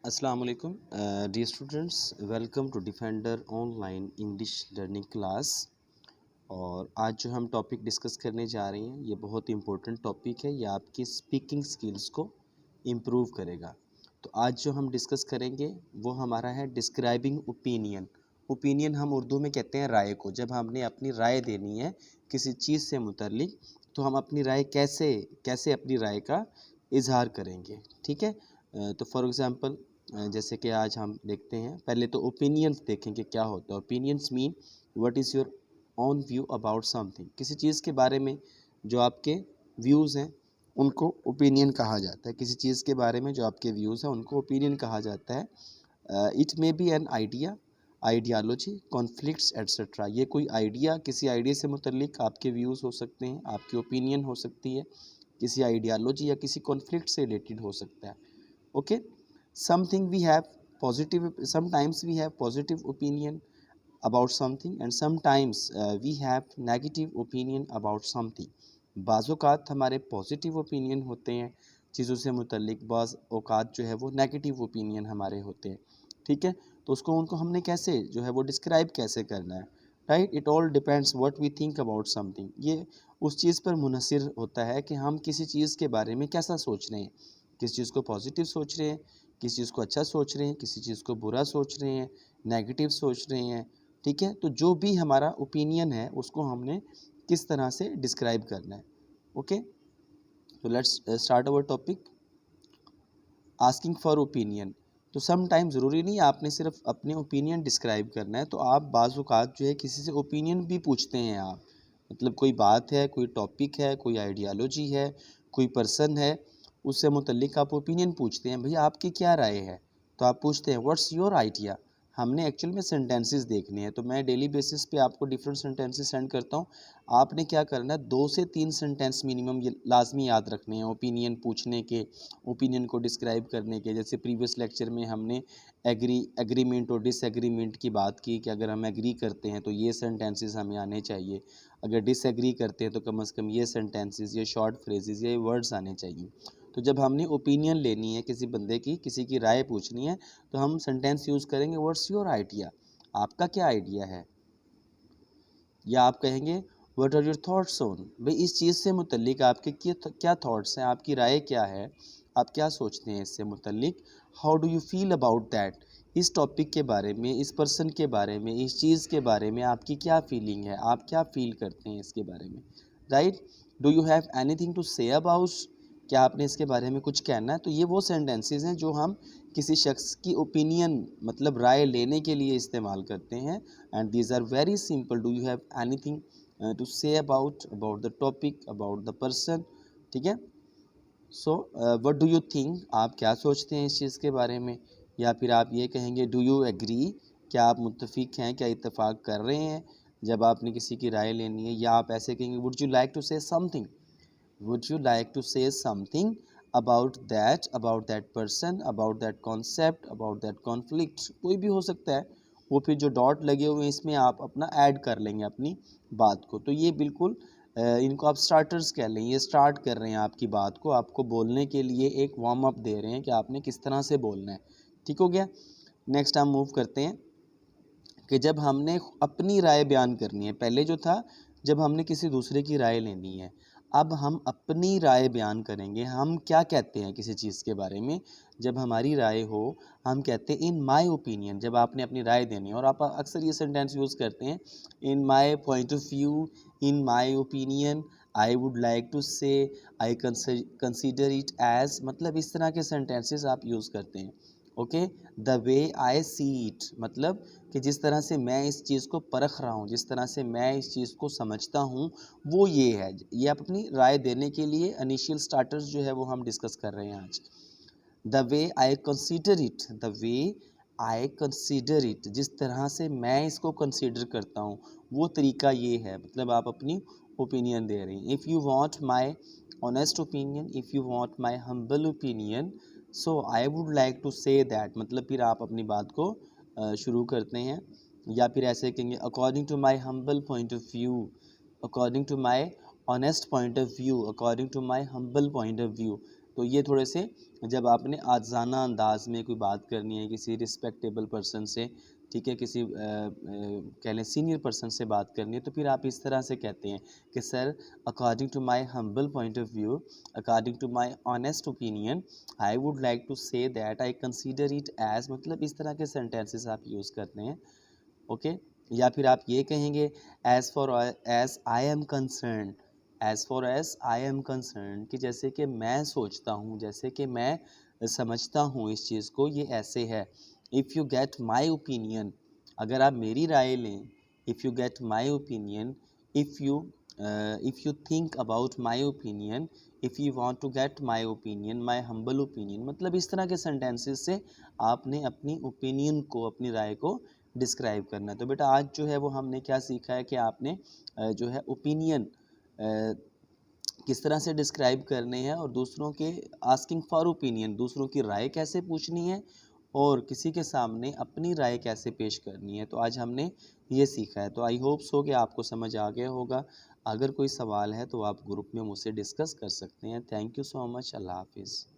अस्सलाम वालेकुम dear students, welcome to Defender online English learning class. और आज जो हम टॉपिक डिस्कस करने जा रहे हैं ये बहुत इंपॉर्टेंट टॉपिक है। ये आपकी स्पीकिंग स्किल्स को इम्प्रूव करेगा। तो आज जो हम डिस्कस करेंगे वो हमारा है डिस्क्राइबिंग ओपिनियन। ओपिनियन हम उर्दू में कहते हैं राय को। जब हमने अपनी राय देनी है किसी चीज़ से मुतल्लिक तो हम अपनी राय कैसे कैसे अपनी राय का इजहार करेंगे। ठीक है। तो फॉर एग्ज़ाम्पल जैसे कि आज हम देखते हैं, पहले तो ओपिनियंस देखेंगे क्या होता है। Opinions mean what is your on view about something. किसी चीज़ के बारे में जो आपके व्यूज़ हैं उनको ओपिनियन कहा जाता है। किसी चीज़ के बारे में जो आपके व्यूज़ हैं उनको ओपिनियन कहा जाता है। It may be an idea, ideology, conflicts etcetera. ये कोई आइडिया, किसी आइडिया से मुतल्लिक आपके व्यूज़ हो सकते हैं, आपकी ओपिनियन हो सकती है। किसी आइडियालॉजी या किसी कॉन्फ्लिक्ट से रिलेटेड हो सकता है। Okay. Something we have positive, sometimes we have positive opinion about something and sometimes we have negative opinion about something. बाज़ औक़ात हमारे पॉजिटिव ओपिनियन होते हैं चीज़ों से मुतल्लिक, बाज़ औक़ात जो है वो नेगेटिव ओपिनियन हमारे होते हैं। ठीक है। तो उनको हमने कैसे जो है वो डिस्क्राइब कैसे करना है, right. It all depends what we think about something. ये उस चीज़ पर मुनहसर होता है कि हम किसी चीज़ के बारे में कैसा सोच रहे हैं। किसी चीज़ को पॉजिटिव सोच रहे हैं, किसी चीज़ को अच्छा सोच रहे हैं, किसी चीज़ को बुरा सोच रहे हैं, नेगेटिव सोच रहे हैं। ठीक है। तो जो भी हमारा ओपिनियन है उसको हमने किस तरह से डिस्क्राइब करना है। ओके। तो let's start our topic, asking for opinion. तो सम टाइम ज़रूरी नहीं आपने सिर्फ अपने ओपिनियन डिस्क्राइब करना है, तो आप बाज़ औक़ात जो है किसी से ओपिनियन भी पूछते हैं आप। मतलब कोई बात है, कोई टॉपिक है, कोई आइडियालॉजी है, कोई पर्सन है, उससे मुतल्लिक आप ओपिनियन पूछते हैं, भैया आपकी क्या राय है। तो आप पूछते हैं व्हाट्स योर आइडिया। हमने एक्चुअल में सेंटेंसेस देखने हैं, तो मैं डेली बेसिस पे आपको डिफरेंट सेंटेंसेस सेंड करता हूँ। आपने क्या करना है, 2 से 3 सेंटेंस मिनिमम ये लाजमी याद रखने हैं ओपिनियन पूछने के, ओपिनियन को डिस्क्राइब करने के। जैसे प्रीवियस लेक्चर में हमने एग्रीमेंट और डिसएग्रीमेंट की बात की कि अगर हम एग्री करते हैं तो ये सेंटेंसेस हमें आने चाहिए, अगर डिसएग्री करते हैं तो कम से कम ये सेंटेंसेस, ये शॉर्ट फ्रेजेस, ये वर्ड्स आने चाहिए। तो जब हमने ओपिनियन लेनी है किसी बंदे की, किसी की राय पूछनी है, तो हम सेंटेंस यूज़ करेंगे व्हाट्स योर आइडिया, आपका क्या आइडिया है। या आप कहेंगे what are your thoughts on, भाई इस चीज़ से मुतल्लिक आपके क्या थॉट्स हैं, आपकी राय क्या है, आप क्या सोचते हैं इससे मुतल्लिक। How do you feel about that, इस टॉपिक के बारे में, इस पर्सन के बारे में, इस चीज़ के बारे में आपकी क्या फीलिंग है, आप क्या फील करते हैं इसके बारे में, right. Do you have anything to say about, क्या आपने इसके बारे में कुछ कहना है। तो ये वो सेंटेंसेस हैं जो हम किसी शख्स की ओपिनियन मतलब राय लेने के लिए इस्तेमाल करते हैं। And these are very simple. Do you have anything to say about the topic, about the person. ठीक है। So what do you think, आप क्या सोचते हैं इस चीज़ के बारे में। या फिर आप ये कहेंगे डू यू एग्री, क्या आप मुत्तफिक हैं, क्या इत्तेफाक कर रहे हैं जब आपने किसी की राय लेनी है। या आप ऐसे कहेंगे would you like to say something, would you like to say something about that person, about that concept, about that conflict। कोई भी हो सकता है। वो फिर जो डॉट लगे हुए हैं इसमें आप अपना ऐड कर लेंगे अपनी बात को। तो ये बिल्कुल इनको आप स्टार्टर्स कह लें, ये स्टार्ट कर रहे हैं आपकी बात को, आपको बोलने के लिए एक वार्म अप दे रहे हैं कि आपने किस तरह से बोलना है। ठीक हो गया। नेक्स्ट हम मूव करते हैं कि जब हमने अपनी राय बयान करनी है, पहले जो था जब हमने किसी दूसरे की राय लेनी है, अब हम अपनी राय बयान करेंगे। हम क्या कहते हैं किसी चीज़ के बारे में, जब हमारी राय हो हम कहते हैं इन माय ओपिनियन। जब आपने अपनी राय देनी है और आप अक्सर ये सेंटेंस यूज़ करते हैं in my point of view, in my opinion, I would like to say, I consider it as, मतलब इस तरह के सेंटेंसेस आप यूज़ करते हैं। Okay. The way I see it, मतलब कि जिस तरह से मैं इस चीज़ को परख रहा हूँ, जिस तरह से मैं इस चीज़ को समझता हूँ, वो ये है। ये आप अपनी राय देने के लिए इनिशियल स्टार्टर्स जो है वो हम डिस्कस कर रहे हैं आज। The way I consider it, the way I consider it, जिस तरह से मैं इसको कंसीडर करता हूँ वो तरीका ये है। मतलब आप अपनी ओपिनियन दे रहे हैं। If you want my honest opinion, if you want my humble opinion, so I would like to say that, मतलब फिर आप अपनी बात को शुरू करते हैं। या फिर ऐसे कहेंगे according to my humble point of view, according to my honest point of view, according to my humble point of view. तो ये थोड़े से जब आपने आजाना अंदाज में कोई बात करनी है किसी रिस्पेक्टेबल पर्सन से, ठीक है, किसी कह लें सीनियर पर्सन से बात करनी है, तो फिर आप इस तरह से कहते हैं कि sir, according to my humble point of view, according to my honest opinion, I would like to say that I consider it as, मतलब इस तरह के सेंटेंसेस आप यूज़ करते हैं। ओके, या फिर आप ये कहेंगे as I am concern, as far as I am concern, कि जैसे कि मैं सोचता हूँ, जैसे कि मैं समझता हूँ इस चीज़ को, ये ऐसे है। If you get my opinion, अगर आप मेरी राय लें, if you get my opinion, if you think about my opinion, if you want to get my opinion, my humble opinion, मतलब इस तरह के सेंटेंसेस से आपने अपनी ओपिनियन को, अपनी राय को डिस्क्राइब करना है। तो बेटा आज जो है वो हमने क्या सीखा है कि आपने जो है ओपिनियन किस तरह से डिस्क्राइब करने हैं, और दूसरों के आस्किंग फॉर ओपिनियन, दूसरों की राय कैसे पूछनी है, और किसी के सामने अपनी राय कैसे पेश करनी है। तो आज हमने ये सीखा है। तो आई होप सो कि आपको समझ आ गया होगा। अगर कोई सवाल है तो आप ग्रुप में मुझसे डिस्कस कर सकते हैं। Thank you so much. अल्लाह हाफिज़।